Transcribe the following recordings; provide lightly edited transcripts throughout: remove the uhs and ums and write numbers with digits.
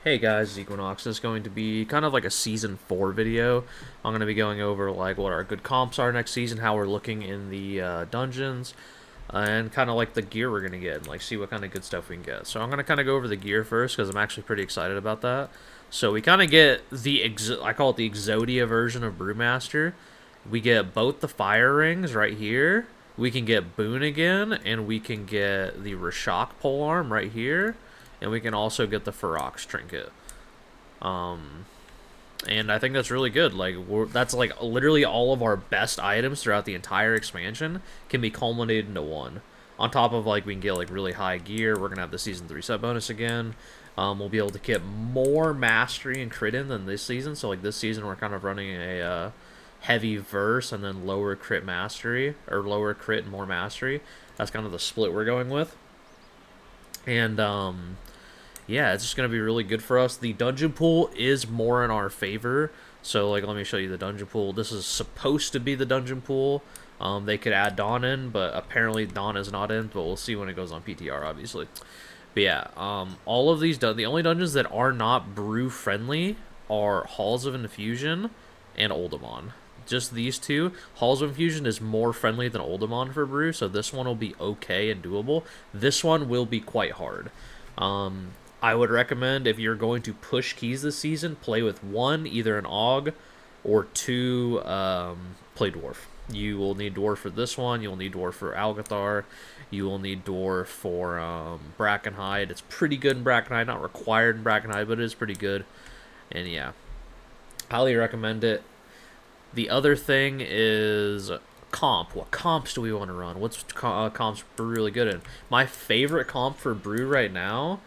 Hey guys, Equinox. This is going to be kind of like a Season 4 video. I'm going to be going over like what our good comps are next season, how we're looking in the dungeons, and kind of like the gear we're going to get, and like see what kind of good stuff we can get. So I'm going to kind of go over the gear first because I'm actually pretty excited about that. So we kind of get the, I call it the Exodia version of Brewmaster. We get both the fire rings right here. We can get Boon again, and we can get the Rashok polearm right here, and we can also get the Ferox trinket. And I think that's really good. Like that's like literally all of our best items throughout the entire expansion can be culminated into one. On top of like we can get like really high gear. We're gonna have the season 3 set bonus again. We'll be able to get more mastery and crit in than this season. So like this season we're kind of running a heavy verse and then lower crit mastery, or lower crit and more mastery. That's kind of the split we're going with. And yeah, it's just going to be really good for us. The dungeon pool is more in our favor. So, like, let me show you the dungeon pool. This is supposed to be the dungeon pool. They could add Dawn in, but apparently Dawn is not in. But we'll see when it goes on PTR, obviously. But yeah, all of these, the only dungeons that are not brew friendly are Halls of Infusion and Oldemon. Just these two. Halls of Infusion is more friendly than Oldemon for brew, so this one will be okay and doable. This one will be quite hard. I would recommend, if you're going to push keys this season, play with one, either an AUG, or two, play Dwarf. You will need Dwarf for this one, you'll need Dwarf for Algathar, you will need Dwarf for Brackenhide. It's pretty good in Brackenhide, not required in Brackenhide, but it is pretty good. And yeah, highly recommend it. The other thing is comp. What comps do we want to run? What's comps we're really good in? My favorite comp for Brew right now,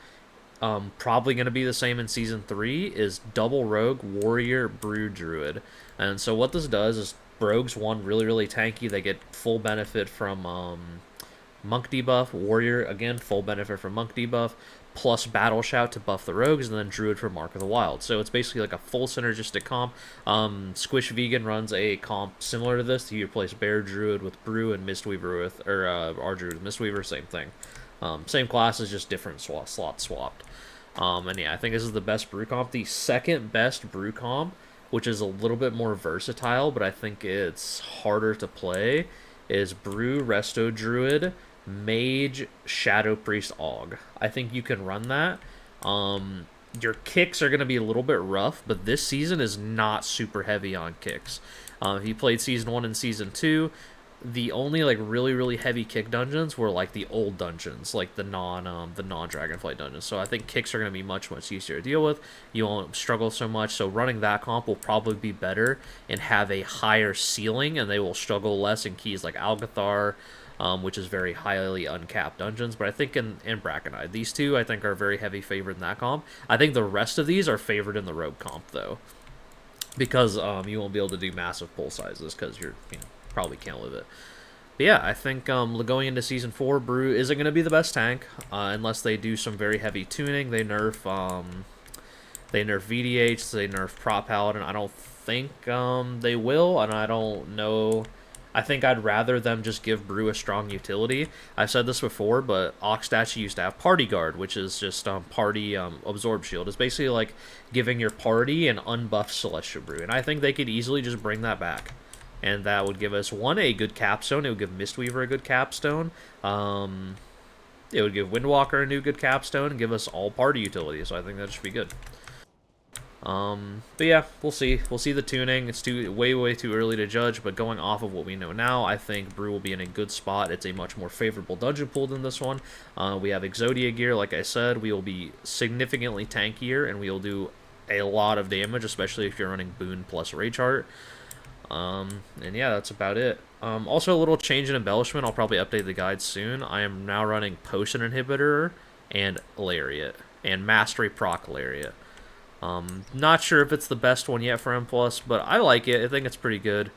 probably going to be the same in Season 3, is Double Rogue, Warrior, Brew, Druid. And so what this does is Rogues, one, really, really tanky. They get full benefit from Monk debuff. Warrior, again, full benefit from Monk debuff. Plus Battle Shout to buff the Rogues, and then Druid for Mark of the Wild. So it's basically like a full synergistic comp. Squish Vegan runs a comp similar to this. You replace Bear Druid with Brew and Mistweaver with, or R Druid with Mistweaver, same thing. Same classes, just different slots swapped. And yeah, I think this is the best brew comp. The second best brew comp, which is a little bit more versatile, but I think it's harder to play, is Brew, Resto Druid, Mage, Shadow Priest, AUG. I think you can run that. Your kicks are going to be a little bit rough, but this season is not super heavy on kicks. If you played Season 1 and Season 2, the only like really heavy kick dungeons were like the old dungeons, like the non Dragonflight dungeons. So I think kicks are going to be much easier to deal with. You won't struggle so much. So running that comp will probably be better and have a higher ceiling, and they will struggle less in keys like Algathar, which is very highly uncapped dungeons. But I think in Brackenhide, these two I think are very heavy favored in that comp. I think the rest of these are favored in the rogue comp though, because you won't be able to do massive pull sizes because you're probably can't live it. But yeah, I think going into Season 4, Brew isn't going to be the best tank unless they do some very heavy tuning. They nerf VDH, they nerf Prop Paladin. I don't think they will, and I don't know. I think I'd rather them just give Brew a strong utility. I've said this before, but Oxstatch used to have Party Guard, which is just party Absorb Shield. It's basically like giving your party an unbuffed Celestial Brew, and I think they could easily just bring that back. And that would give us, one, a good capstone. It would give Mistweaver a good capstone. It would give Windwalker a new good capstone and give us all party utility. So I think that should be good. But yeah, we'll see. We'll see the tuning. It's way too early to judge. But going off of what we know now, I think Brew will be in a good spot. It's a much more favorable dungeon pool than this one. We have Exodia gear, like I said. We will be significantly tankier, and we will do a lot of damage, especially if you're running Boon plus Rage Heart. And yeah, that's about it. Also, a little change in embellishment. I'll probably update the guide soon. I am now running Potion Inhibitor and Lariat, and Mastery Proc Lariat. Not sure if it's the best one yet for M+, but I like it. I think it's pretty good.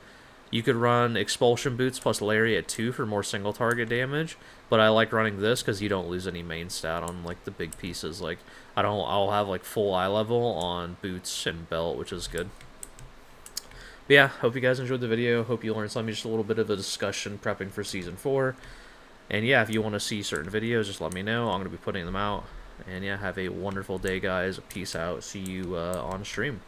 You could run Expulsion Boots plus Lariat 2 for more single target damage, but I like running this because you don't lose any main stat on like the big pieces. Like I'll have like full eye level on Boots and Belt, which is good. But yeah, hope you guys enjoyed the video. Hope you learned something, just a little bit of a discussion prepping for Season 4. And yeah, if you want to see certain videos, just let me know. I'm going to be putting them out. And yeah, have a wonderful day, guys. Peace out. See you on stream.